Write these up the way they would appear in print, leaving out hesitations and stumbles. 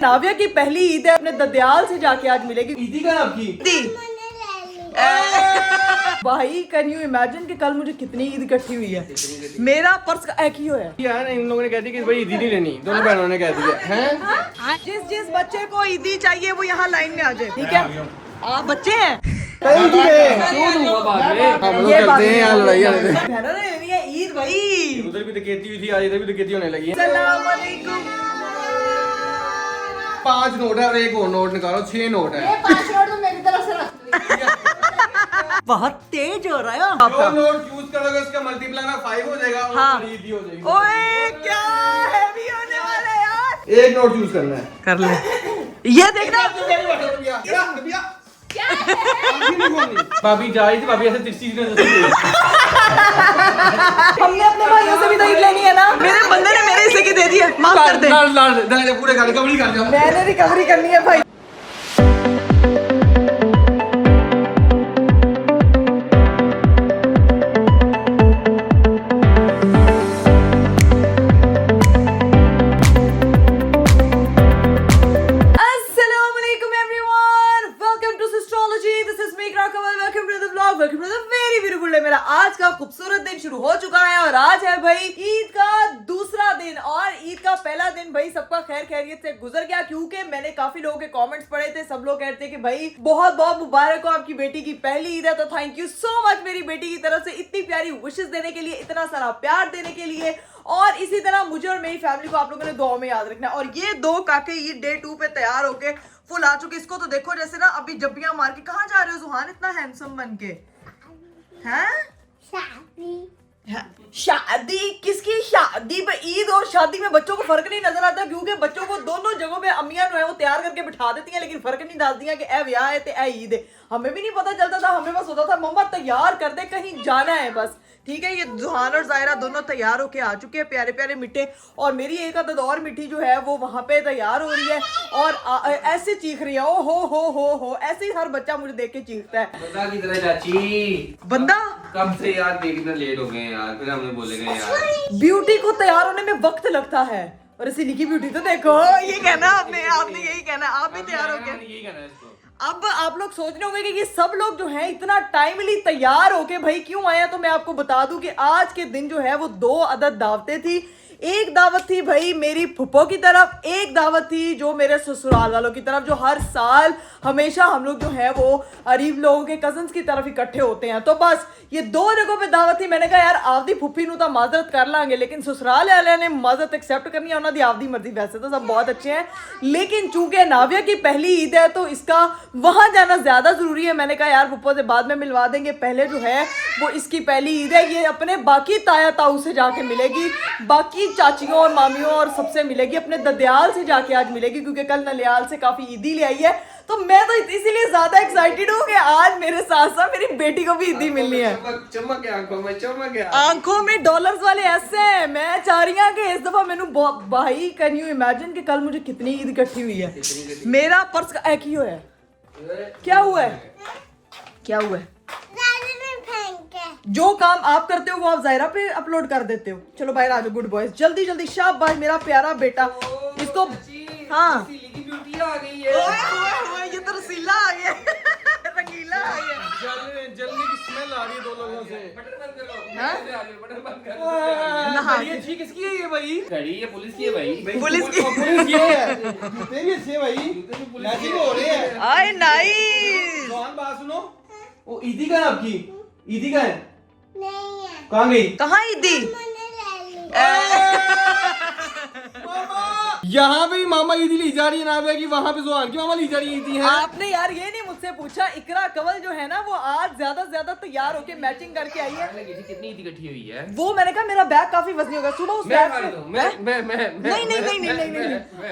नाविया की पहली ईद है, अपने ददयाल से जाके आज मिलेगी। ईदी का आपकी भाई कैन यू इमेजिन कि कल मुझे कितनी ईद इकट्ठी हुई है। मेरा पर्स एक ही है यार, इन लोगों ने कह दिया कि भाई ईदी नहीं लेनी, दोनों बहनों ने कह दिया हैं। जिस बच्चे को ईदी चाहिए वो यहाँ लाइन में आ जाए, ठीक है? आप बच्चे हैं, क्यों दूंगा बाद में? हम लोग करते हैं यार लड़ाई वाले दिन। बहनों ने लेनी है ईद भाई। उधर भी डकैती हुई थी, आज इधर भी डकैती होने लगी है। सलाम अलैकुम। 5 नोट है और एक और नोट निकालो, 6 नोट है। 5 नोट तो मेरी तरफ से रख। बहुत तेज हो रहा है जो आपका। नोट चूज करोगे उसका मल्टीप्लाई ना 5 हो जाएगा और हाँ। ईदी हो जाएगी। ओए क्या हैवी होने वाला है यार। एक नोट चूज करना है। कर ले, ये देखना। भाभी जा रही थी, भाभी ऐसे तिरछी हमने अपने भाइयों से भी तो ईद लेनी है ना। मेरे बंदे ने मेरे हिस्से की दे दी है, माफ कर दे। पूरे गाड़ी कवरी कर दो। मैंने रिकवरी करनी है भाई। मेरा आज का खूबसूरत दिन शुरू हो चुका है और आज है भाई ईद का दूसरा दिन। और ईद का पहला दिन भाई सबका खैर खैरियत से गुजर गया, क्योंकि मैंने काफी लोगों के कमेंट्स पढ़े थे। सब लोग कहते हैं कि भाई बहुत बहुत मुबारक हो, आपकी बेटी की पहली ईद है। तो थैंक यू सो मच मेरी बेटी की तरफ से इतनी प्यारी विशेस देने के लिए, इतना सारा प्यार देने के लिए। और इसी तरह मुझे और मेरी फैमिली को आप लोगों ने दुआ में याद रखना है। और ये दो काके ये डे 2 पे तैयार होके फुल आ चुके। इसको तो देखो जैसे ना अभी जब्बियां मार के। कहाँ जा रहे हो जुहान इतना हैंडसम बन के? हैं? शादी किसकी शादी? पे ईद और शादी में बच्चों को फर्क नहीं नजर आता, क्योंकि बच्चों को दोनों जगहों पे अम्मियां जो है वो तैयार करके बिठा देती हैं, लेकिन फर्क नहीं डालती हैं कि ए ब्याह है ते ए ईद है। हमें भी नहीं पता चलता था, हमें बस होता था मम्मा तैयार कर दे, कहीं जाना है बस। ठीक है, ये जुहान और जायरा दोनों तैयार होके आ चुके हैं, प्यारे प्यारे मिठे। और मेरी एक आदत और मिठी जो है वो वहां पे तैयार हो रही है और ऐसे चीख रही है, ओ हो, ऐसे ही हर बच्चा मुझे देख के चीखता है। बंदा की तरह चाची, बंदा कब से यार देखना लेट हो गए यार, फिर हमने बोलेगा यार। ब्यूटी को तैयार होने में वक्त लगता है, और ऐसी लिखी ब्यूटी तो देखो। ये कहना आपने यही कहना, आप भी तैयार हो गए। यही कहना है इसको। अब आप लोग सोच रहे होंगे कि ये सब लोग जो हैं इतना टाइमली तैयार होके भाई क्यों आए हैं, तो मैं आपको बता दूं कि आज के दिन जो है वो 2 अदद दावतें थी। एक दावत थी भाई मेरी फुप्पो की तरफ, एक दावत थी जो मेरे ससुराल वालों की तरफ, जो हर साल हमेशा हम लोग जो है वो अरीब लोगों के कजन्स की तरफ इकट्ठे होते हैं। तो बस ये 2 जगहों पे दावत थी। मैंने कहा यार आपदी फुप्पी नू तो माजरत कर लांगे, लेकिन ससुराल वाले ने माजरत एक्सेप्ट करनी है, उन्होंने आपदी मर्जी। वैसे तो सब बहुत अच्छे हैं, लेकिन चूंकि नाविया की पहली ईद है तो इसका वहां जाना ज्यादा जरूरी है। मैंने कहा यार फुप्पो से बाद में मिलवा देंगे, पहले जो है वो इसकी पहली ईद है, ये अपने बाकी ताया ताऊ से जाके मिलेगी, बाकी चाचियों और मामियों और सबसे मिलेगी, अपने ददयाल से जाके आज मिलेगी, क्योंकि कल नलियाल से काफी ईदी ले आई है। तो मैं तो इसीलिए ज्यादा एक्साइटेड हूँ कि आज मेरे साथ साथ मेरी बेटी को भी ईदी मिलनी है। चमक है आंखों में, चमक है आंखों में डॉलर्स वाले ऐसे हैं। मैं चाह रही हूँ कि इस दफा मैंने भाई कैन यू इमेजिन कि कल मुझे कितनी ईद इकट्ठी हुई है। मेरा पर्स एक ही है। क्या हुआ है? क्या हुआ है? जो काम आप करते हो वो आप जायरा पे अपलोड कर देते हो। चलो बाहर आ जाओ गुड बॉयज, जल्दी जल्दी। शाबाश मेरा प्यारा बेटा। इसको हाँ ब्यूटी आ गई है। ओए ये तो रसीला आ गया, रंगीला आ गया। जलने की स्मेल आ रही है 2 लोगों से। बटन बंद करो। हाँ? बटन बंद करो। नहा ये अच्छी किसकी है ये भाई? घड़ी ये पुलिस की है भाई। पुलिस की पुलिस ये है। तेरी अच्छी है भाई, मैचिंग हो रही है। आय नाइस। जवान बात सुनो, वो ईदी का है आपकी? ईदी का है? नहीं है। कहाँ गई? कहाँ ईदी? यहाँ पे मामा ईदी ली जा रही है ना कि वहाँ पे जुहान की मामा ली जा रही है ईदी है। आपने यार ये नहीं मुझसे पूछा। इकरा कवल जो है ना वो आज ज्यादा से ज्यादा तैयार होके मैचिंग करके आई है। कितनी ईदी इकट्ठी हुई है? वो मैंने कहा मेरा बैग काफी वजनी होगा। सुनो उस बैग से नहीं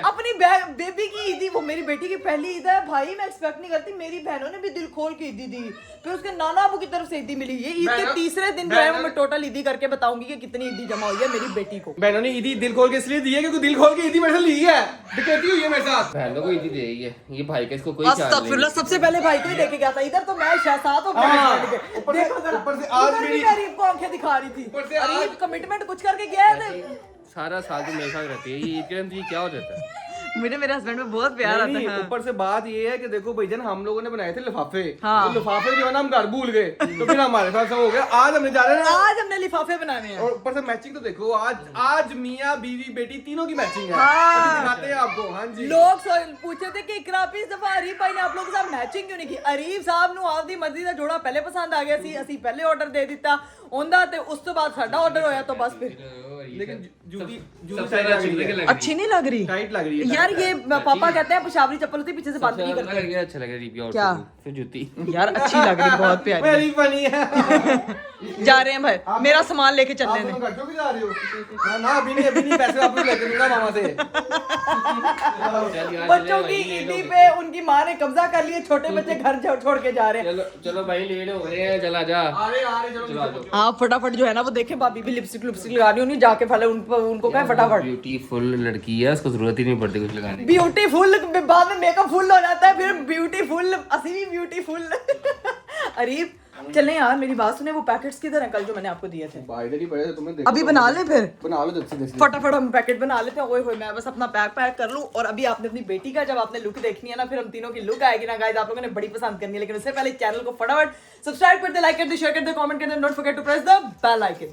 अपनी बेबी की ईदी, वो मेरी बेटी की पहली ईद है भाई। मैं एक्सपेक्ट नहीं करती, मेरी बहनों ने भी दिल खोल के ईदी दी, फिर उसके नाना अबू की तरफ से ईदी मिली। ये ईद के तीसरे दिन जो है वो मैं टोटल ईदी करके बताऊंगी कि कितनी ईदी जमा हुई है मेरी बेटी को। बहनों ने ईदी दिल खोल के इसलिए दी है क्योंकि दिल खोल के ईदी मेरे से ली है, डकैती हुई है मेरे साथ। बहनों को ईदी दे रही है, ये भाई का इसको कोई ख्याल नहीं। अस्तगफिरुल्लाह, सबसे पहले भाई को ही देके गया था। इधर तो मैं शहजाद हूं, ऊपर से आज मेरी गरीब को आंखें दिखा रही थी। अरे कमिटमेंट कुछ करके गया है। सारा साल तो मेरे साथ रहती है, ये ईद के दिन क्या हो जाता है? मुझे मेरे हस्बैंड में बहुत प्यार आता है। ऊपर से बात ये है कि देखो भाईजान हम लोगों ने बनाए थे लिफाफे, हाँ। तो लिफाफे जो है ना हम घर भूल गए, तो फिर हमारे साथ सब हो गया। आज हमने जा रहे हैं आज हमने लिफाफे बनाने हैं और ऊपर से मैचिंग तो देखो, आज मियाँ बीवी बेटी तीनों की मैचिंग है। हाँ। अभी दिखाते हैं आपको। हाँ जी, लोग पूछे थे कि इकराम इस दफा अरीब भाई ने आप लोगों के साथ मैचिंग क्यों नहीं की। अरीब साहब ਨੂੰ ਆਪਦੀ ਮਰਜ਼ੀ ਦਾ ਜੋੜਾ ਪਹਿਲੇ ਪਸੰਦ ਆ ਗਿਆ ਸੀ, ਅਸੀਂ ਪਹਿਲੇ ਆਰਡਰ ਦੇ ਦਿੱਤਾ ਉਹਦਾ ਤੇ ਉਸ ਤੋਂ ਬਾਅਦ ਸਾਡਾ ਆਰਡਰ ਹੋਇਆ तो बस फिर। लेकिन जूती सबसे ज्यादा चुभने के लग रही है। अच्छी नहीं लग रही टाइट लग रही है यार। ये पापा कहते हैं पेशावरी चप्पल होती है, पीछे से बंद नहीं सबसे करते। ज्यादा अच्छा लगा रीप की और क्या? फिर जूती यार अच्छी लग रही, बहुत प्यारी। वेरी फनी है। जा रहे हैं भाई, मेरा सामान लेके चल आप रहे दोनों हैं। घर क्यों जा रहे हो? ना ना अभी नहीं पैसे वापस लेके दूंगा मामा से। बच्चों की ईदी पे उनकी माँ ने कब्जा कर लिया, छोटे बच्चे घर छोड़ के जा रहे हैं। चलो चलो भाई लेट हो रहे हैं, चला जा। आ रहे चलो। आप फटाफट जो है ना वो देखें, भाभी भी लिपस्टिक लगा रही होनी, जाके पहले उनको कहें फटाफट। ब्यूटीफुल लड़की है, उसको जरूरत ही नहीं पड़ती कुछ लगाने की। ब्यूटीफुल बाद में मेकअप फुल हो जाता है, फिर ब्यूटीफुल असली भी ब्यूटीफुल। अरीब चलें यार, मेरी बात सुने, वो पैकेट्स किधर हैं कल जो मैंने आपको दिए थे? इधर ही पड़े थे, तुम्हें देखो। अभी बना लें फिर, बना लो जल्दी से। फटाफट हम पैकेट बना लेते हैं। ओए होए, मैं बस अपना पैक कर लूं। और अभी आपने अपनी बेटी का जब आपने लुक देखनी है ना, फिर हम तीनों की लुक आएगी ना गाइस, आप लोगों ने बड़ी पसंद करनी है। लेकिन उससे पहले चैनल को फटाफट सब्सक्राइब कर दे, लाइक कर दे, शेयर कर दे, कमेंट कर दे, don't forget to press the bell icon.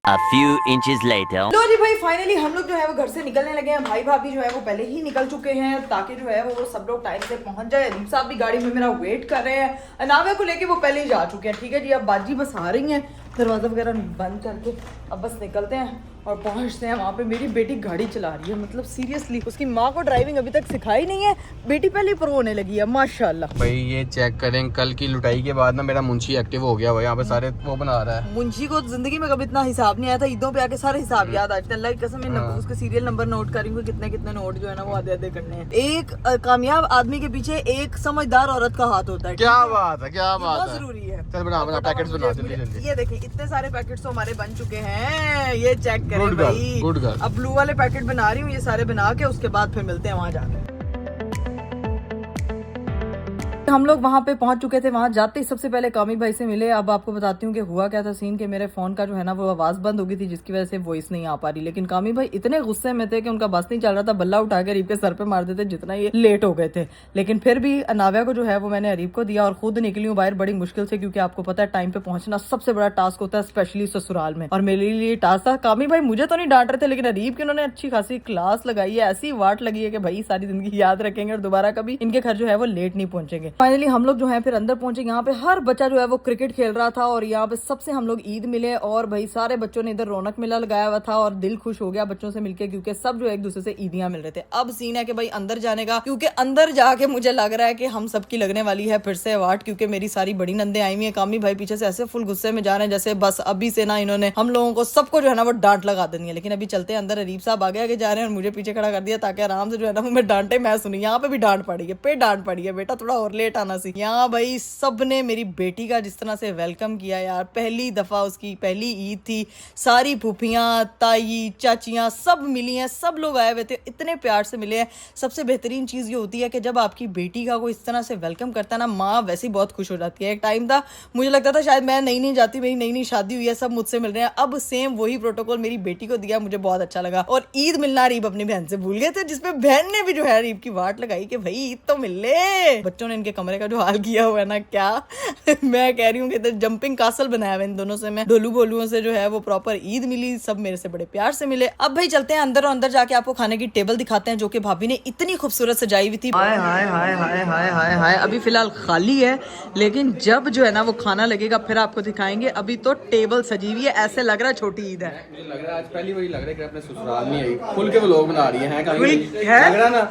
A few inches later. लो जी भाई, फाइनली हम लोग जो है वो घर से निकलने लगे हैं। भाई भाभी जो है वो पहले ही निकल चुके हैं ताकि जो है वो सब लोग टाइम से पहुंच जाए। अरीब साहब भी गाड़ी में मेरा वेट कर रहे हैं। अनाविया को लेके वो पहले ही जा चुके हैं। ठीक है जी, अब बाजी बस आ रही हैं, दरवाजा वगैरह बंद करके अब बस निकलते हैं और पहुंचते हैं वहाँ पे। मेरी बेटी गाड़ी चला रही है, मतलब सीरियसली उसकी माँ को ड्राइविंग अभी तक सिखाई नहीं है, बेटी पहले प्रो होने लगी है माशाल्लाह। भाई ये चेक करें, कल की लुटाई के बाद ना मेरा मुंशी एक्टिव हो गया। यहाँ पे सारे वो बना रहा है। मुंशी को जिंदगी में कभी इतना हिसाब नहीं आया था, ईदों पे आके सारे हिसाब याद आज अल्लाह की कसम। मैं उसके सीरियल नंबर नोट करी हूँ, कितने कितने नोट जो है ना वो आधे आधे करने हैं। एक कामयाब आदमी के पीछे एक समझदार औरत का हाथ होता है। क्या बात है, क्या बात बहुत है। जरूरी है। चल बना पैकेट्स बना जल्दी। ये देखिए इतने सारे पैकेट्स तो हमारे बन चुके हैं, ये चेक करें भाई। Good girl. अब ब्लू वाले पैकेट बना रही हूँ, ये सारे बना के उसके बाद फिर मिलते हैं वहां जाके। हम लोग वहां पे पहुंच चुके थे। वहां जाते ही सबसे पहले कामी भाई से मिले। अब आपको बताती हूँ कि हुआ क्या था सीन, कि मेरे फोन का जो है ना वो आवाज बंद हो गई थी, जिसकी वजह से वॉइस नहीं आ पा रही। लेकिन कामी भाई इतने गुस्से में थे कि उनका बस नहीं चल रहा था, बल्ला उठा के अरीब के सर पे मार देते जितना ये लेट हो गए थे। लेकिन फिर भी अनाविया को जो है वो मैंने अरीब को दिया और खुद निकली हूँ बाहर बड़ी मुश्किल से, क्योंकि आपको पता है टाइम पे पहुंचना सबसे बड़ा टास्क होता है, स्पेशली ससुराल में। और मेरे लिए टास्क था। कामी भाई मुझे तो नहीं डांट रहे थे, लेकिन अरीब की उन्होंने अच्छी खासी क्लास लगाई है, ऐसी वाट लगी है कि भाई सारी जिंदगी याद रखेंगे और दोबारा कभी इनके घर जो है वो लेट नहीं पहुंचेंगे। फाइनली हम लोग जो है फिर अंदर पहुंचे। यहाँ पे हर बच्चा जो है वो क्रिकेट खेल रहा था और यहाँ पे सबसे हम लोग ईद मिले और भाई सारे बच्चों ने इधर रौनक मेला लगाया हुआ था और दिल खुश हो गया बच्चों से मिलके, क्योंकि सब जो एक दूसरे से ईदियां मिल रहे थे। अब सीन है कि भाई अंदर जाने का, क्योंकि अंदर जाके मुझे लग रहा है कि हम सबकी लगने वाली है फिर से अवार्ड, क्योंकि मेरी सारी बड़ी नंदे आई हुई है। कामी भाई पीछे से ऐसे फुल गुस्से में जा रहे हैं जैसे बस अभी से ना इन्होंने हम लोगों को सबको जो है ना वो डांट लगा देनी है। लेकिन अभी चलते हैं अंदर। अरीब साहब आगे आगे जा रहे हैं और मुझे पीछे खड़ा कर दिया ताकि आराम से जो है ना वो मैं डांटे मैं सुनी। यहाँ पे भी डांट पड़ी है, पे डांट पड़ी है, बेटा थोड़ा और लेट आना सी। यहाँ भाई सबने मेरी बेटी का जिस तरह से वेलकम किया यार, पहली दफा उसकी पहली ईद थी, सारी फूफियां ताई चाचियां सब मिली हैं, सब लोग आए हुए थे, इतने प्यार से मिले हैं। सबसे बेहतरीन चीज ये होती है कि जब आपकी बेटी का कोई इस तरह से वेलकम करता है ना, माँ वैसे ही बहुत खुश हो जाती है। एक टाइम था मुझे लगता था शायद मैं नहीं जाती, मेरी नई शादी हुई है, सब मुझसे मिल रहे हैं। अब सेम वही प्रोटोकॉल मेरी बेटी को दिया, मुझे बहुत अच्छा लगा। और ईद मिलना अरीब अपनी बहन से भूल गए थे, जिसपे बहन ने भी जो है अरीब की वाट लगाई कि भाई ईद तो मिल ले। बच्चों ने इनके कमरे का जो हाल किया हुआ है ना, क्या मैं कह रही हूँ कि इधर जंपिंग कासल बनाया हुआ इन दोनों से। मैं डोलू बोलुओं से जो है वो प्रॉपर ईद मिली, सब मेरे से बड़े प्यार से मिले। अब भाई चलते हैं अंदर और अंदर जाके आपको खाने की टेबल दिखाते हैं जो कि भाभी ने इतनी खूबसूरत सजाई हुई थी। हाय हाय हाय हाय हाय हाय हाय। अभी फिलहाल खाली है, लेकिन जब जो है ना वो खाना लगेगा फिर आपको दिखाएंगे। अभी तो टेबल सजी हुई है, ऐसे लग रहा है छोटी ईद है। मुझे लग रहा है आज पहली बारी लग रहा है कि अपने ससुराल नहीं आई, खुल के व्लॉग बना रही है। है? लग रहा ना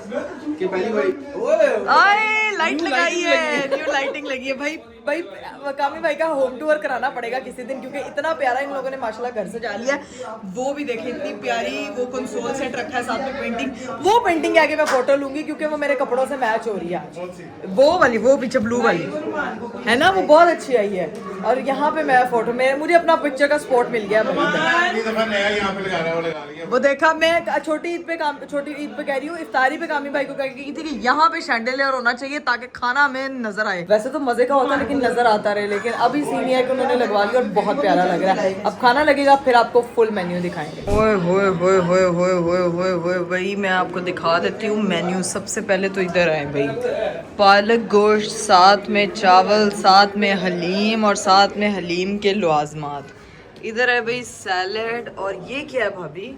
कि पहली बारी। आए लाइट लगाई है, न्यू लाइटिंग लगी है भाई। भाई कामी भाई का होम टूर कराना पड़ेगा किसी दिन, क्योंकि इतना प्यारा इन लोगों ने माशाल्लाह घर सजा लिया। वो भी देखिए इतनी प्यारी वो कंसोल सेट रखा है, साथ में पेंटिंग। वो पेंटिंग के आगे मैं फोटो लूंगी क्योंकि वो मेरे कपड़ों से मैच हो रही है आज। वो वाली, वो पीछे ब्लू वाली है ना, वो बहुत अच्छी आई है। और यहाँ पे मैं फोटो में मुझे अपना पिक्चर का स्पॉट मिल गया वो देखा मैं छोटी ईद पे कह रही हूँ, इफ्तारी पे कामी भाई को कह गई थी कि यहाँ पे शैंडलियर होना चाहिए ताकि खाना हमें नजर आए। वैसे तो मजे का होता है लेकिन नजर आता रहे, लेकिन अभी सीन है कि उन्होंने लगवा लिया और बहुत प्यारा लग रहा है। अब खाना लगेगा फिर आपको फुल मेन्यू दिखाएंगे। ओए होए होए होए होए होए होए होए भाई मैं आपको दिखा देती हूँ मेन्यू। सबसे पहले तो इधर आए भाई, पालक गोश्त, साथ में चावल, साथ में हलीम और साथ में हलीम के लवाजमात। इधर है भाई सैलेड और ये क्या है भाभी?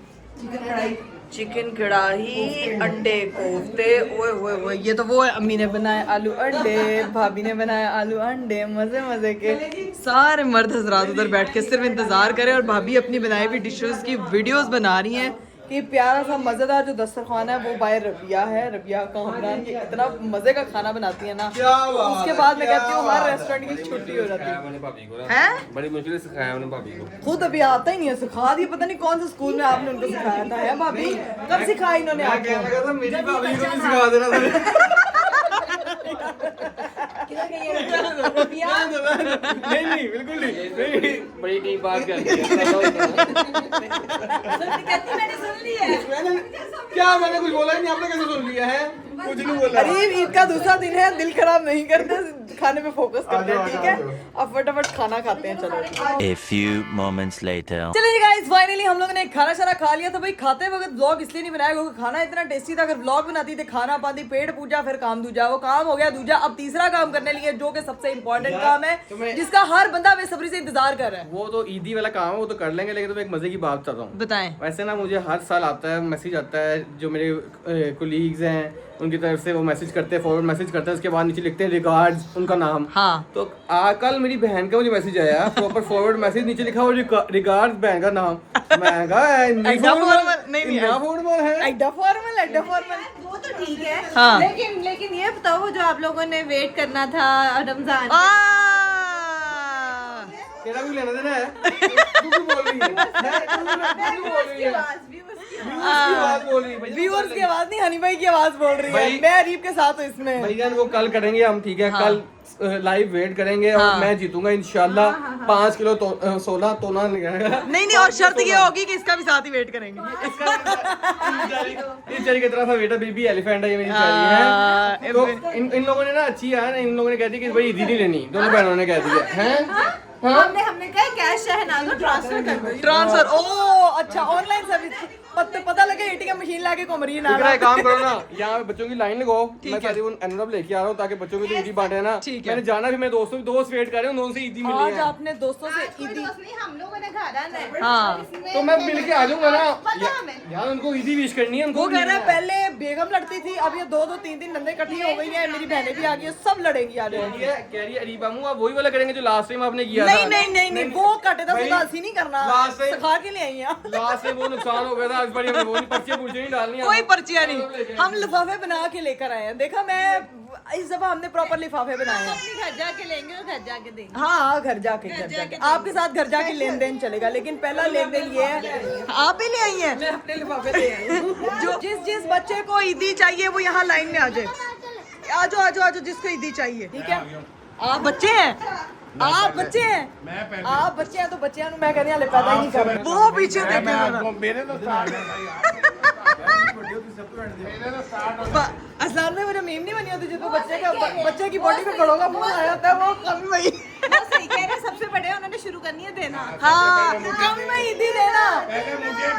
चिकन कढ़ाई, अंडे कोफ्ते। ओए ओए ओए ये तो वो है, अम्मी ने बनाए आलू अंडे, भाभी ने बनाए आलू अंडे, मजे मजे के। सारे मर्द हजरात उधर बैठ के सिर्फ इंतजार करें और भाभी अपनी बनाई हुई डिशेस की वीडियोस बना रही हैं। कि प्यारा सा मजेदार जो दस्तरखान है वो बाय रबिया है, रबिया का हमरान। ये इतना मजे का खाना बनाती है ना, उसके बाद मैं कहती हूँ हर रेस्टोरेंट की छुट्टी हो जाती है। बड़ी मुश्किल से सिखाया मैंने भाभी को। खुद अभी आता ही नहीं है, सिखा दिया। पता नहीं कौन से स्कूल में आपने उनको सिखाया था। है भाभी कब सिखाया इन्होंने आपको? मेरी भाभी को भी सिखा देना था। नहीं बिल्कुल नहीं, बड़ी डीप बात कर दी है। क्या मैंने कुछ बोला ही नहीं, आपने कैसे सुन लिया है? कुछ नहीं बोला। अरे ईद का दूसरा दिन है, दिल खराब नहीं करते, खाने पे फोकस करते हैं, ठीक है? अब फटाफट खाना खाते हैं। चलो A few moments later. चलिए गाइस फाइनली हम लोगों ने खाना शाना खा लिया। तो भाई खाते वक्त व्लॉग इसलिए नहीं बनाया क्योंकि खाना इतना टेस्टी था। अगर व्लॉग बनाती थे खाना पाती, पेट पूजा, फिर काम दूजा, वो काम हो गया दूजा। अब तीसरा काम करने लिए जो कि सबसे इम्पोर्टेंट काम है जिसका हर बंदा बेसब्री से इंतजार कर रहा है। वो तो ईदी वाला काम है, वो तो कर लेंगे, लेकिन तो एक मजे की बात बता रहा हूँ। बताएं। वैसे ना मुझे हर साल आता है मैसेज आता है, जो मेरे कोलीग्स हैं उनकी तरफ से वो मैसेज करते हैं, फॉरवर्ड मैसेज करते हैं, उसके बाद नीचे लिखते हैं रिगार्ड्स उनका नाम। हाँ तो कल मेरी बहन का मुझे मैसेज आया, प्रॉपर फॉरवर्ड मैसेज, नीचे लिखा हुआ रिगार्ड्स बहन का नाम। मैं कहा एडा फॉर्मल है, एडा फॉर्मल वो तो ठीक है। हाँ। लेकिन ये बताओ जो आप लोगों ने वेट करना था रमजान, तेरा भी लेना देना है। तू भी बोल रही है, व्यूअर्स की आवाज नहीं, हनी भाई की आवाज बोल रही है। मैं अरीब के साथ हूँ इसमें। भैया वो कल करेंगे हम, ठीक है? कल लाइव वेट करेंगे और मैं जीतूंगा इंशाल्लाह। 5 किलो 16 तोला नहीं और शर्त ये होगी कि इसका भी साथ ही वेट करेंगे। इस चरी की तरह सा बेटा बेबी एलिफेंट है ये मेरी चरी है। तो इन लोगों ने ना अच्छी है ना, इन लोगों ने कह दी कि भाई ईदी नहीं लेनी, दोनों बहनों ने कह दिया है। हमने कहा कैश शहनाज को ट्रांसफर कर दो। ट्रांसफर ओ अच्छा ऑनलाइन सर्विस। पता लगे एटीएम मशीन लाके घूम रही है ना। एक काम करो ना, यहाँ पे बच्चों की लाइन लगाओ, मैं सारी वो एनवलप लेके आ रहा हूँ ताकि बच्चों को तो ईदी बांटे ना। मैंने जाना भी, मैं दोस्त वेट कर रहे हैं, दोनों से ईदी मिली आज है। आपने दोस्तों से ईदी हम लोगों ने घर आना है। हाँ तो मैं मिल के आ जाऊंगा ना यार, उनको ईदी विश करनी है। उनको वो कह रहा है पहले बेगम लड़ती थी, अब ये 2 3 नंदे इकट्ठी हो गई है, मेरी बहनें भी आ गई है, सब लड़ेंगी आज। कह रही है अरीबा मुँह आप वही वाला करेंगे जो लास्ट टाइम आपने किया था। नहीं वो कटे था उदासी नहीं करना, सिखा के ले आई हैं। लास्ट में वो नुकसान हो गया था, इस बार हमें वो पर्चियां नहीं डालनी। कोई पर्चियां नहीं, हम लिफाफे बना के लेकर आए हैं। देखा मैं इस दफा हमने प्रॉपर लिफाफे बनाए हैं। घर जाके लेंगे और घर जाके देंगे। हाँ घर जाके आपके साथ घर जाके लेन देन चलेगा, लेकिन पहला लेन देन ये है। आप ही ले आई हैं? मैं अपने लिफाफे ले आई हूं। जो जिस बच्चे को ईदी चाहिए वो यहाँ लाइन में आ जाए। आ जाओ जिसको ईदी चाहिए, ठीक है? आप बच्चे हैं, आप बच्चे हैं, आप बच्चे हैं तो बच्चियां मैं कहने वाले पैदा ही नहीं कर रहे। वो पीछे असलान में मेरा मीम नहीं बनी होती जिसको बच्चे की बॉडी पे बड़ों का मुंह आया होता है, वो कम वही सही कह रहे, सबसे बड़े उन्होंने शुरू करनी है देना। हाँ कम में ईदी देना।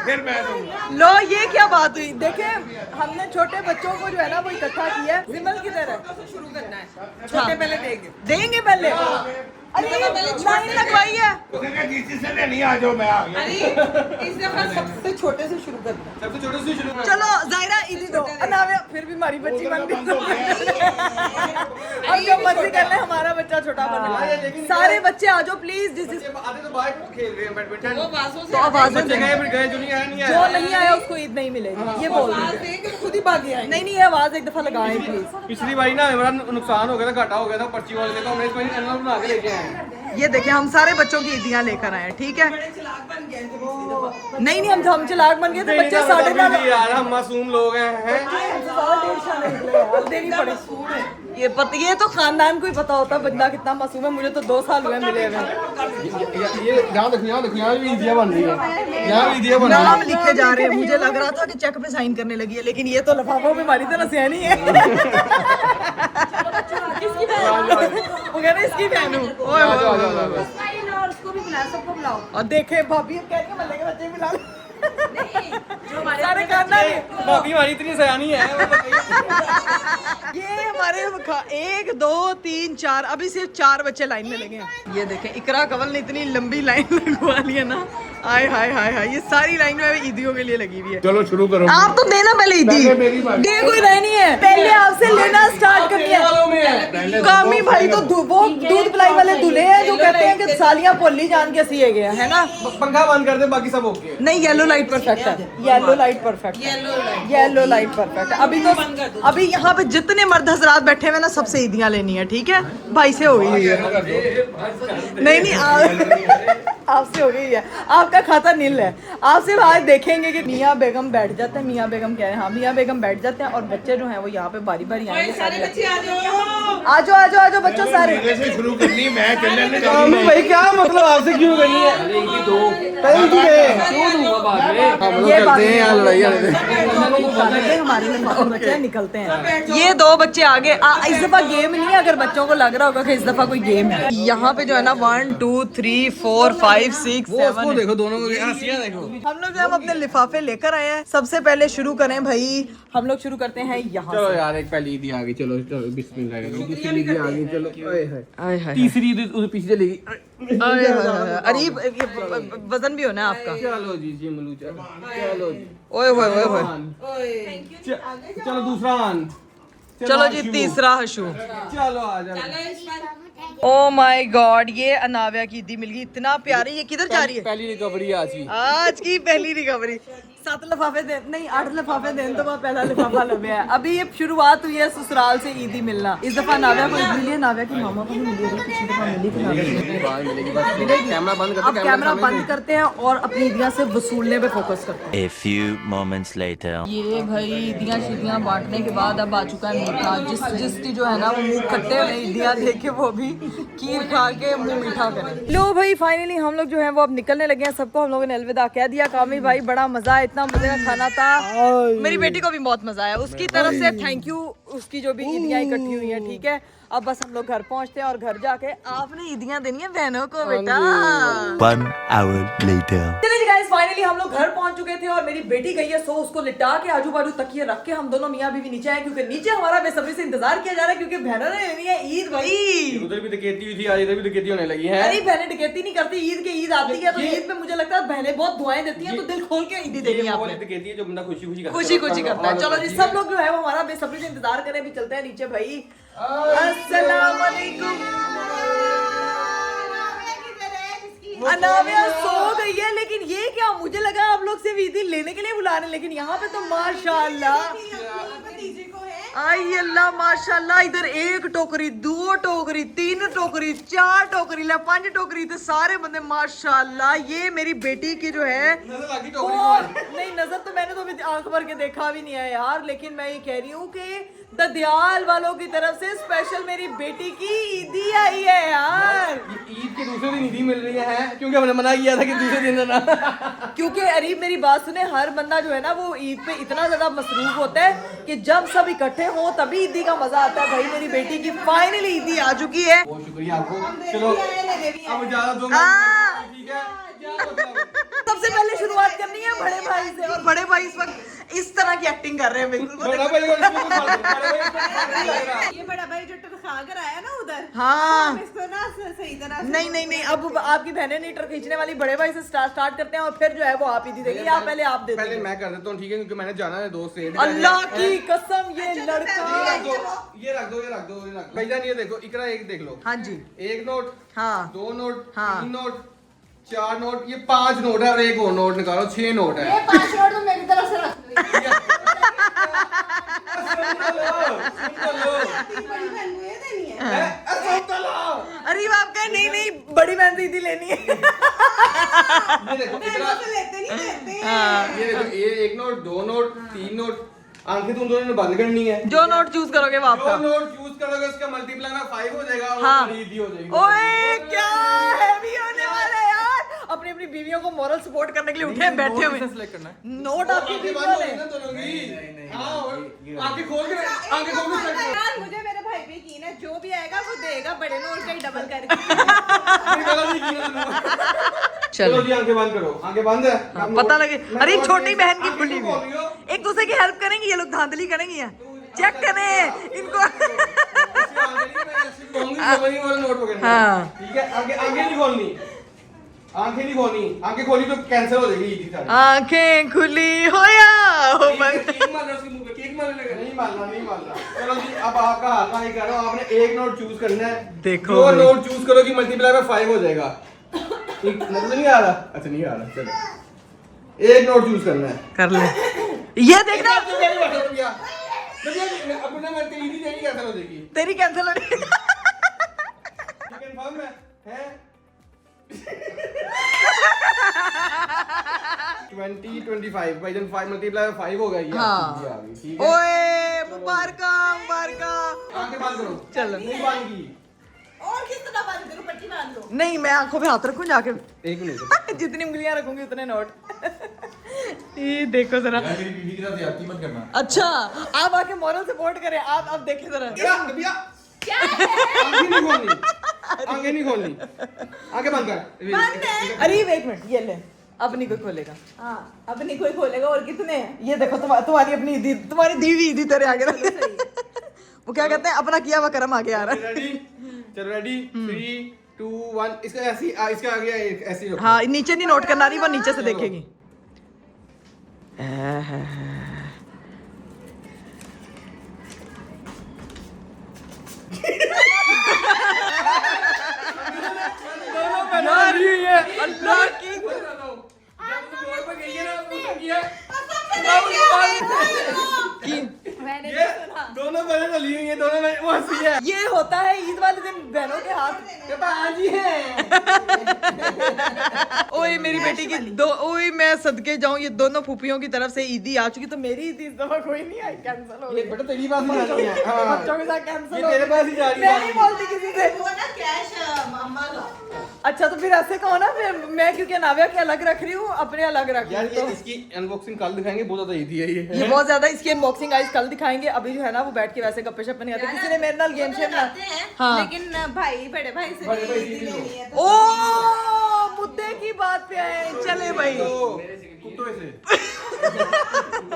फिर मैं दूंगा। लो ये क्या बात हुई? देखे हमने छोटे बच्चों को जो है ना वो इकट्ठा किया है जिमल की तरह। शुरू करना है, छोटे पहले देंगे पहले। अरे लाइन लगवाई है, से लेनी आ जाओ, मैं आ गया। इस दफा सबसे छोटे से शुरू करना है। सबसे छोटे से शुरू करना। चलो जायरा ईदी दो। अनावे फिर भी हमारी बच्ची बन गई। अब जो मर्जी कर ले, हमारा बच्चा छोटा बन रहा है। सारे बच्चे आ जाओ प्लीज। आधे तो बाहर खेल रहे हैं बैडमिंटन। तो आवाज़ बच्चे गए फिर गए, जो नहीं आया नहीं जो आया। नहीं आया उसको ईद नहीं मिलेगी, ये बोल रही है। खुद ही भागी आई। नहीं ये आवाज एक दफा लगाएं प्लीज। पिछली बारी ना हमारा नुकसान हो गया था, घाटा हो गया था पर्ची वाले का, हमने इस बार एनवलप बना के लेके आए हैं। ये देखिए हम सारे बच्चों की ईदियां लेकर आए हैं, ठीक है? नहीं हम चलाक बन गए थे। बच्चे 9:30 यार हम मासूम लोग हैं। देनी पड़े। ये तो खानदान को ही पता होता है बंदा कितना मासूम है। मुझे तो 2 साल हुए मिले हुए। ये यहाँ देखो यहाँ भी ईदियाँ बन रही है, यहाँ भी ईदियाँ बन रही नाम लिखे जा रहे हैं। मुझे लग रहा था कि चेक पे साइन करने लगी है, लेकिन ये तो लिफाफों में हमारी तरह सियानी है। वो कह रहे इसकी बहन हूँ। और उसको भी बुलाओ, सबको बुलाओ। और देखे भाभी अब कह के मल्ले के बच्चे मिला सारे खानदान है। भाभी हमारी इतनी सयानी है। ये हमारे 1 2 3 4 अभी सिर्फ 4 बच्चे लाइन में लगे हैं। ये देखें इकरा कंवल ने इतनी लंबी लाइन लगवा ली है ना। हाय हाय हाय हाय, ये सारी लाइन में ईदियों के लिए लगी हुई है। चलो शुरू करो। आप तो देना पहले ईदी, दे कोई रहनी है। पहले आपसे लेना स्टार्ट करनी है। कामी भाई तो वो दूध पिलाई वाले दूल्हे हैं जो कहते हैं कि सालियां पोली जान के सिए गए है ना। पंखा बंद कर दे, बाकी सब ओके। नहीं येलो लाइट परफेक्ट है, येलो लाइट परफेक्ट है, येलो लाइट परफेक्ट है। अभी यहाँ पे जितने मर्द हजरात बैठे हुए ना सबसे ईदियां लेनी है, ठीक है भाई से हो गई है। नहीं आपसे हो गई है, आपका खाता नील है। आपसे आज देखेंगे कि मियाँ बेगम बैठ जाते हैं। मियाँ बेगम क्या है, हाँ मियाँ बेगम बैठ जाते हैं और बच्चे जो हैं वो यहाँ पे बारी बारी आएंगे। आ जाओ बच्चों सारे। शुरू करनी मैं चलने भाई क्या मतलब आपसे क्यों करनी है? ये करते हैं यार लड़ाई हमारे बच्चे निकलते हैं। ये 2 बच्चे आगे इस दफा गेम नहीं है। अगर बच्चों को लग रहा होगा कि इस दफा कोई गेम है, यहाँ पे जो है ना 1 2 3 4 5 6 7 देखो दोनों को हंसियां देखो। हम लोग जो है अपने लिफाफे लेकर आए हैं। सबसे पहले शुरू करें भाई, हम लोग शुरू करते हैं यहाँ चलो यार एक पहली ईदी आ गई। चलो बिस्मिल्लाह। दूसरी ईदी आ गई। चलो आए हाय तीसरी ईदी उधर पीछे चलेगी। अरे वजन भी होना है आपका। चलो जी मलू चलो जी। ओए होए ओए होए। चलो दूसरा आन। चलो जी तीसरा हशू। चलो आ जाओ। ओ माय गॉड, ये अनाविया की ईदी मिल गई, इतना प्यारी। ये किधर जा रही है? पहली रिकवरी आज की पहली रिकवरी। 7 लिफाफे दे, नहीं 8 लिफाफे देने तो पहला लिफाफा लगे है। अभी ये शुरुआत हुई है ससुराल से ईदी मिलना। इस दफा नाविया को मिली है, नाविया की मामा को भी मिली है। पिछली दफा मिली थी कैमरा बंद अब कैमरा बंद करते हैं और अपनी ईदियां से वसूलने पे फोकस करते हैं। A few moments later. ये भाई ईदियां शीदियां बांटने के बाद अब आ चुका है मीठा। जिसकी जो है ना वो मुंह खट्टे हुए ईदियां देख के वो भी खीर खा के मुंह मीठा करे। लो भाई फाइनली हम लोग जो है वो अब निकलने लगे हैं। सबको हम लोगों ने अलविदा कह दिया। कामी भाई बड़ा मजा, इतना मजे का खाना था। मेरी बेटी को भी बहुत मजा आया। उसकी तरफ से थैंक यू। उसकी जो भी ईदियां इकट्ठी हुई हैं, ठीक है। अब बस हम लोग घर पहुंचते हैं और घर जाके आपने ईदियां देनी है बहनों को बेटा। 1 hour later. चलिए गाइस फाइनली हम लोग घर पहुंच चुके थे और मेरी बेटी गई है सो। उसको लिटा के आजू बाजू तकिए रख के हम दोनों मियां बीवी नीचे आए, क्योंकि नीचे हमारा बेसब्री से इंतजार किया जा रहा है, क्योंकि बहनों ने लेनी है ईद भाई। उधर भी डकैती हुई थी, आज इधर भी डकैती होने लगी है। अरे बहनें डकैती नहीं करती। ईद के ईद आती है तो ईद पे मुझे लगता है बहनें बहुत दुआएं देती हैं, तो दिल खोल के ईदी देनी है आपने। डकैती है जो बंदा खुशी खुशी करता है। खुशी करता है। चलो जी सब लोग जो है वो हमारा बेसब्री से इंतजार करें। अभी चलते हैं नीचे भाई। अस्सलाम वालेकुम। अनाविया सो गई है, लेकिन ये क्या, मुझे लगा आप लोग सिर्फ ईदी लेने के लिए बुला रहे हैं, लेकिन यहाँ पे तो माशाल्लाह आई अल्लाह माशाल्लाह। इधर 1 टोकरी 2 टोकरी 3 टोकरी 4 टोकरी 5 टोकरी थे सारे बंदे माशाल्लाह। ये मेरी बेटी की जो है नहीं नजर तो मैंने तो अभी आंख भर के देखा भी नहीं है यार, लेकिन मैं ये कह रही हूँ कि ददियाल वालों की तरफ से स्पेशल मेरी बेटी की ईदी आई है यार। ईद के दूसरे दिन ईदी मिल रही है, क्योंकि हमने मना किया था कि दूसरे दिन देना। क्योंकि अरीब मेरी बात सुने, हर बंदा जो है ना वो ईद पे इतना ज्यादा मसरूफ होता है कि जब सब इकट्ठे हो तभी ईदी का मजा आता है। भाई मेरी बेटी की फाइनली ईदी आ चुकी है। बहुत शुक्रिया आपको। चलो अब ज्यादा दो ठीक है। सबसे पहले शुरुआत करनी है बड़े भाई से, और बड़े भाई इस वक्त इस तरह की एक्टिंग कर रहे हैं बिल्कुल। ये बड़ा भाई जो टरखा कर आया ना उधर, हाँ इसको ना सही तरह से नहीं अब आपकी बहनें नहीं टर खींचने वाली। बड़े भाई से स्टार्ट करते हैं और फिर जो है वो आप ईदी देंगे। आप पहले आप दे पहले मैं कर देता हूँ ठीक है, क्योंकि मैंने जाना है दोस्त से। अल्लाह की कसम ये लड़का। ये रख दो भाईजान। ये देखो इकरा, एक देख लो। हाँ जी 1 नोट, हाँ 2 नोट, हाँ। 3 नोट, 4 नोट, ये 5 नोट है और एक और नोट निकालो, 6 नोट है। 5 नोट तो मेरी तरफ से रख अरे आप कहे नहीं बड़ी बहन से ईदी लेनी है। ये देखो इकरा, लेते नहीं देते। ये देखो ये 1 नोट, 2 नोट, 3 नोट, आंखें तुम दोनों ने बंद करनी है। जो नोट चूज करोगे वो आपका। जो नोट चूज करोगे उसका मल्टीप्लाई में 5 हो जाएगा और हाँ। ईदी हो जाएगी। ओए क्या हैवी होने वाला है यार। अपनी अपनी बीवियों को मोरल सपोर्ट करने के लिए उठे हैं, बैठे हुए सेलेक्ट करना है। नोट आपकी आंखें बीवियों बंद ने। होगी ना दोनों की। हाँ, आंखें खोल के select करो। यार मुझे मेरे भाई पे यकीन है, जो भी आएगा वो देगा बड़े नोट का ही डबल करके। मेरी गलत नहीं की ना तुमने। चलो जी आंखें बंद करो। आंखें बंद है। पता लगे अरे मैं छोटी बहन की आंखें खुली क्यों हुई खोल रही हो? एक दूसरे की हेल्प करेंगी ये लोग, धांधली करेंगी यहाँ। चेक करें इनको। हाँ। ठीक है, आंखें नहीं खोलनी। आंखें नहीं खोलनी। आंखें खोली तो कैंसिल हो जाएगी ईदी सारी। आंखें खुली हो या हो बंद। केक मारना उसके मुंह पे, केक मारने लगा। नहीं मारना। चलो जी अब आपका हाथ आगे करो। आपने एक नोट चूज करना है। देखो जो भाई। नोट चूज करोगी मल्टीप्लाई में 5 हो जाएगा। एक मतलब नहीं आ रहा। अच्छा नहीं आ रहा। चलो एक नोट चूज करना है। कर ले ये देखना अपने में तेरी जाएगी कैंसिल हो जाएगी। तेरी कैंसिल हो रही कंफर्म है 20 25 भाई जन 5 मल्टीप्लाई में 5 हो गया ये हाँ। आपकी आ गई, ठीक है। ओए मुबारका। आंखें बंद करो। चलो। नहीं बंद की। और किस तरह बंद करूं, पट्टी बांध लो। नहीं मैं आंखों पे हाथ रखूं जाके। एक मिनट। जितनी उंगलियां रखूंगी उतने नोट। ये देखो जरा। मेरी बीवी के साथ ज्यादती मत करना। अच्छा आप आके मॉरल सपोर्ट करें। आप अब देखें जरा। क्या है? आंखें नहीं खोलनी। आंखें बंद कर। बंद है। अरे एक मिनट ये ले, अब नहीं कोई खोलेगा। हाँ, अब नहीं कोई खोलेगा। और कितने हैं? ये देखो तुम्हारी अपनी दीदी, तुम्हारी दीदी दीदी तेरे आगे रख। वो क्या कहते हैं, अपना किया हुआ कर्म आगे आ रहा है। रेडी चलो रेडी 3 2 1 इसका ऐसी इसके आगे ऐसी रखो। हाँ नीचे नहीं नोट करना रही, वो नीचे से देखेगी। अल्लाह की मैंने ये दोनों बहनें डली हुई हैं। दोनों बहनें वो हंसी है। ये होता है ईद वाले दिन बहनों के हाथ। ये बाजी है। ओए मेरी बेटी की दो, ओए मैं सदके जाऊं, ये दोनों फूफियों की तरफ से ईदी आ चुकी, तो मेरी ईदी इस दफा कोई नहीं आई, कैंसिल हो ये गई। बेटा तेरी बात नहीं आनी है। हाँ। बच्चों के साथ कैंसिल ये हो तेरे गई। पास ही जा रही मैं है। नहीं बोलती किसी से। वो ना कैश मामा का। अच्छा तो फिर ऐसे कहो ना, फिर मैं क्योंकि नाविया की अलग रख रही हूँ, अपने अलग रख यार रही हूँ। ये इसकी अनबॉक्सिंग कल दिखाएंगे। बहुत ज्यादा ईदी है ये बहुत ज्यादा इसकी अनबॉक्सिंग आज कल दिखाएंगे। अभी जो है ना वो बैठ के वैसे गप्पे शप्पे नहीं आते। किसी ने मेरे नाल गेम शेम ना। हाँ। लेकिन भाई बड़े भाई से बड़े भाई नहीं से लेनी है तो- ओ मुद्दे की बात पे आए, चले भाई। कुत्तों से मैं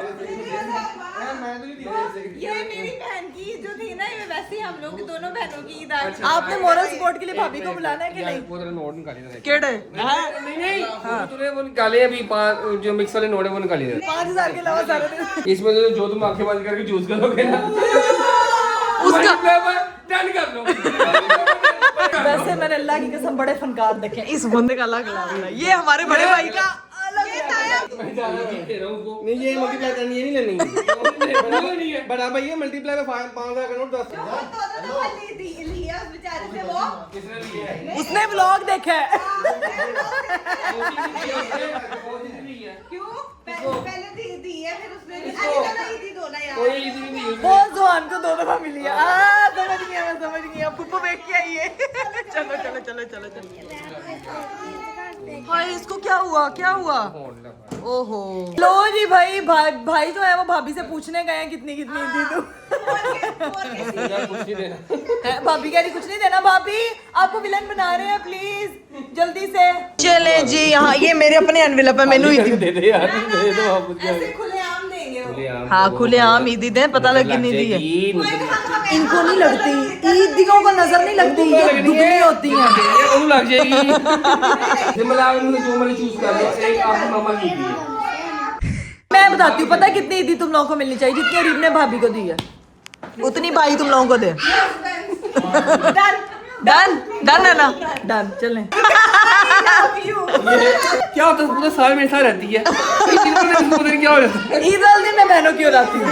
तो नहीं दी ऐसे। ये मेरी बहन की जो थी ना, ये वैसे ही हम लोग दोनों बहनों की ईद आज। आपने मोरल सपोर्ट के लिए भाभी को बुलाना है कि नहीं? वो तेरा नोट निकाली था। केड़े नहीं तूने वो निकाले अभी 5 जो मिक्स वाले नोट है वो निकाली थे। 5000 के अलावा सारे दिन इसमें जो तुम आंखें बंद करके चूज करोगे ना उसका डन कर लो। वैसे मैंने अल्लाह की कसम बड़े फनकार देखे हैं। इस बंदे का अलग लाभ है, ये हमारे बड़े भाई का अलग नहीं ये मल्टीप्लाई करनी है, नहीं लेनी है। बड़ा भाई ये मल्टीप्लाई में 5000 का नोट 10,000। तो लिया उस बेचारे से वो। उसने व्लॉग देखा है। क्यों? पहले दी है, फिर उसने अरे ईदी दो ना यार। कोई ईदी नहीं वो जुहान को 2 दफा मिली है। समझ गया मैं, समझ गया। पुप्पो देख के आई है। चलो चलो चलो चलो चलो। भाई इसको क्या हुआ, क्या हुआ? ओहो लो जी भाई, भाई जो है वो भाभी से पूछने गए हैं कितनी कितनी दी तू। भाभी कह रही कुछ नहीं देना। भाभी आपको विलन बना रहे हैं, प्लीज जल्दी से। चले जी यहाँ, ये मेरे अपने एनवेलप है, मैनू ईदी दे दे यार दे दो आप ऐसे खुलेआम देंगे वो। हाँ खुले आम ईदी दें, पता लग कितनी दी है। इनको नहीं लगती ईदियों को, नजर नहीं लगती, ये दुगनी होती है। उन लग जाएगी। मतलब उन्होंने जो मैंने चूज कर लो, एक आपकी मामा की दी है। मैं बताती हूँ पता है कितनी ईदी तुम लोगों को मिलनी चाहिए, जितनी अरीब ने भाभी को दी है उतनी भाई तुम लोगों को दे। डन डन है ना, डन चलें। क्या होता है पूरा साल मेरे साथ रहती है। क्या हो जाता है? ईद वाले दिन मैं बहनों की हो जाती हूँ।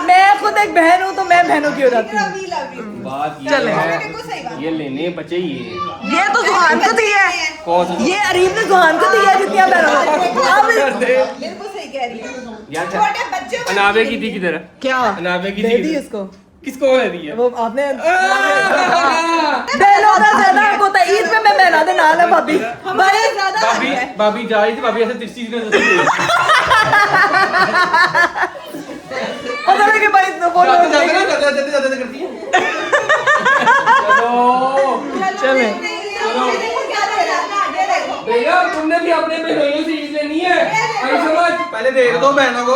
मैं खुद एक बहन हूँ तो मैं बहनों की हो जाती हूँ। बात ये चले। है, ये लेने बचे ये तो जुहान को दी है, कौन सा? ये अरीब ने जुहान को दी है जितनी बहनों को। अब बिल्कुल सही कह रही है। यार छोटे बच्चे को अनाबे की थी किधर? क्या अनाबे की दे थी दी किधर? इसको? किसको है दी है? वो आपने बहनों का ज्यादा हक होता है। ईद पे मैं बहना दे नाल है भाभी भाई ज्यादा हक है। भाभी जा रही थी, भाभी ऐसे तिरछी पता नहीं कि भाई वो जाते करती है। चले क्या दे रहा है? ये देखो। भैया तुमने भी अपने बहनों से ईद लेनी है, अरे समझ। पहले दे दो बहनों को।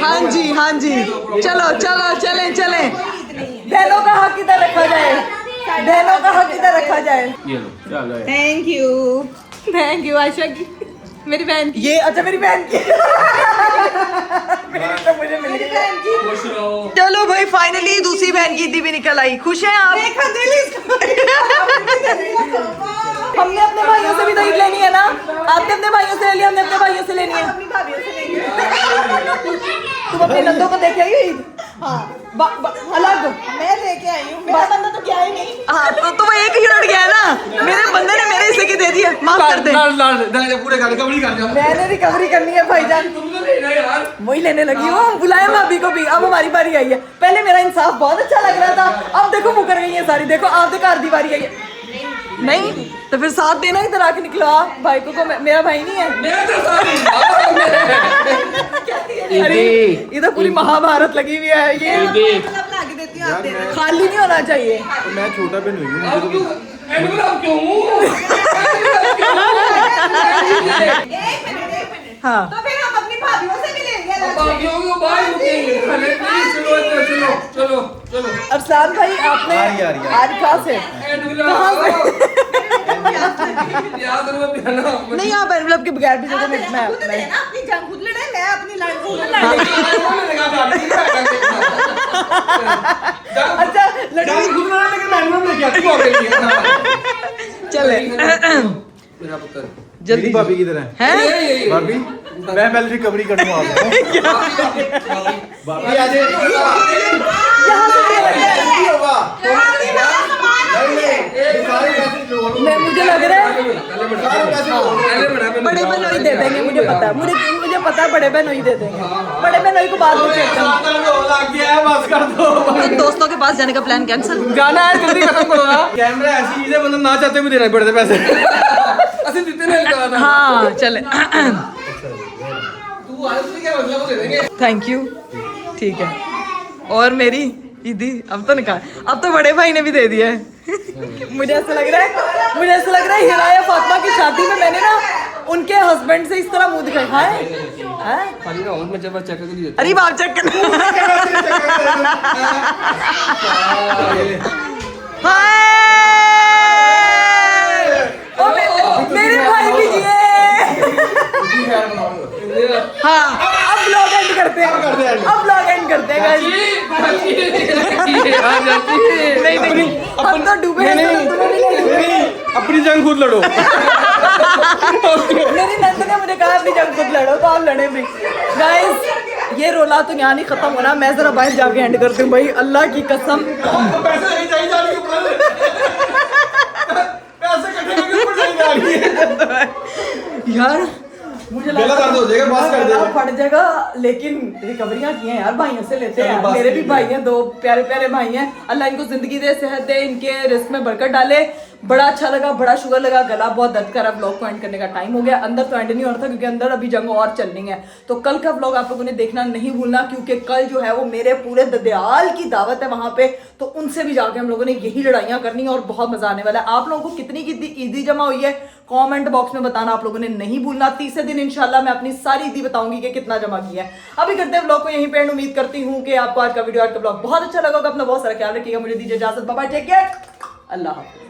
हाँ जी हाँ जी चलो चलो चले चले बहनों का हक किधर रखा जाए, बहनों का हक किधर रखा जाए। ये लो चलो। थैंक यू आयशा की, मेरी बहन की। ये अच्छा मेरी बहन की मेरी तो मुझे मिल गई। खुश रहो। चलो भाई फाइनली दूसरी बहन की ईदी भी निकल आई। खुश हैं आप? देखा दिल इसका। हमने अपने भाइयों से भी तो ईद लेनी है ना। आपने अपने भाइयों से ले लिया, हमने अपने भाइयों से लेनी है। अपनी भाभीयों से लेंगे। तुम अपने नंदों को देखे आई ईद? हाँ अलग मैं लेके आई हूँ, मेरा बंदा तो क्या ही नहीं। हाँ तो वो एक ही लड़ गया ना। मेरे बंदे ने मेरे हिस्से की दे दी है, माफ कर दे। पूरे गाने कबड़ी कर जाओ। मैंने रिकवरी करनी है भाईजान, तुम तो लेना यार। वही लेने लगी हूँ। बुलाया भाभी को भी, अब हमारी बारी आई है। पहले मेरा इंसाफ बहुत अच्छा लग रहा था, अब देखो मुकर गई है सारी। देखो आप देखो आधी बारी आई है। नहीं तो फिर साथ देना, इधर आके निकलो आप। भाई को मेरा भाई नहीं है। मेरा तो सारी अरे ये तो पूरी महाभारत लगी हुई है। ये मतलब ला के देती हूँ, आप दे दो। खाली नहीं होना चाहिए। मैं छोटा बहन हुई हूँ। अब क्यों एडवलप क्यों? एक मिनट। हाँ तो फिर हम अपनी भाभीयों से भी लेंगे अलग से। बाकियों को बाहर रुकेंगे। प्लीज चलो चलो चलो चलो। अरसान भाई आपने आ रही है। आज कहाँ से? कहाँ से? याद रखो पहना। नहीं आप एनवलप के बगैर भी जगह में मैं खुद लेना, अपनी जान खुद लड़े, मैं अपनी अच्छा लड़की चले मेरा पुत्र जल्दी भाभी की तरह हैं? भाभी मैं पहले रिकवरी करूंगा भाभी आ जाए यहाँ से होगा मैं मुझे लग रहा है पहले बड़े बहनोई दे देंगे। मुझे पता है, मुझे पता है बड़े बहनोई दे देंगे। बड़े बहनोई को बाद में चेक बस कर दो। तो दोस्तों के पास जाने का प्लान कैंसिल। गाना है जल्दी खत्म करो ना। कैमरा ऐसी चीज है मतलब ना चाहते भी देना पड़ते पैसे। असली जितने लगा था। हाँ चले तू आज से क्या मतलब दे देंगे। थैंक यू ठीक है। और मेरी ईदी अब तो निकाल, अब तो बड़े भाई ने भी दे दिया है। मुझे ऐसा लग रहा है हिरा या फातिमा की शादी में मैंने ना उनके हस्बैंड से इस तरह मुंह दिखाई। हाँ खाली ना और मैं जब चेक करके देता अरे बाप चेक कर। मेरे भाई की जिए। हाँ अब ब्लॉग एंड करते हैं, अब ब्लॉग एंड करते हैं guys। नहीं हम तो डूबे हैं, तो तुम्हें भी नहीं डूबे। अपनी जंग खुद लड़ो। मेरी नंद ने मुझे कहा अपनी जंग खुद लड़ो, तो आप लड़े भी। गाइस ये रोला तो यहाँ नहीं खत्म होना, मैं जरा बाहर जाके एंड करती हूँ भाई, अल्लाह की कसम। पैसे नहीं चाहिए जाने के ऊपर। पैसे कटने के ऊपर नहीं जा रही है। यार मुझे गला दर्द हो जाएगा, बस कर दे। गला फट जाएगा, लेकिन रिकवरियां की हैं यार, भाइयों से लेते हैं। मेरे भी भाई हैं, दो प्यारे प्यारे भाई हैं। अल्लाह इनको जिंदगी दे, सेहत दे, इनके रिस्क में बरकत डाले। बड़ा अच्छा लगा, बड़ा शुगर लगा, गला बहुत दर्द कर रहा। व्लॉग को एंड करने का टाइम हो गया। अंदर तो एंड नहीं हो रहा था क्योंकि अंदर अभी जंग और चलनी है। तो कल का व्लॉग आप लोगों ने देखना नहीं भूलना, क्योंकि कल जो है वो मेरे पूरे ददयाल की दावत है वहां पे। तो उनसे भी जाके हम लोगों ने यही लड़ाइयाँ करनी है और बहुत मजा आने वाला है। आप लोगों को कितनी की ईदी जमा हुई है कमेंट बॉक्स में बताना आप लोगों ने नहीं भूलना। तीसरे दिन इंशाल्लाह मैं अपनी सारी ईदी बताऊंगी कि कितना जमा किया है। अभी करते हैं व्लॉग को यहीं पे। उम्मीद करती हूँ कि आपको आज का वीडियो, आज का व्लॉग बहुत अच्छा लगा होगा। अपना बहुत सारा ख्याल रखिएगा। मुझे दीजिए इजाजत, बाय बाय, टेक केयर, अल्लाह हाफिज़।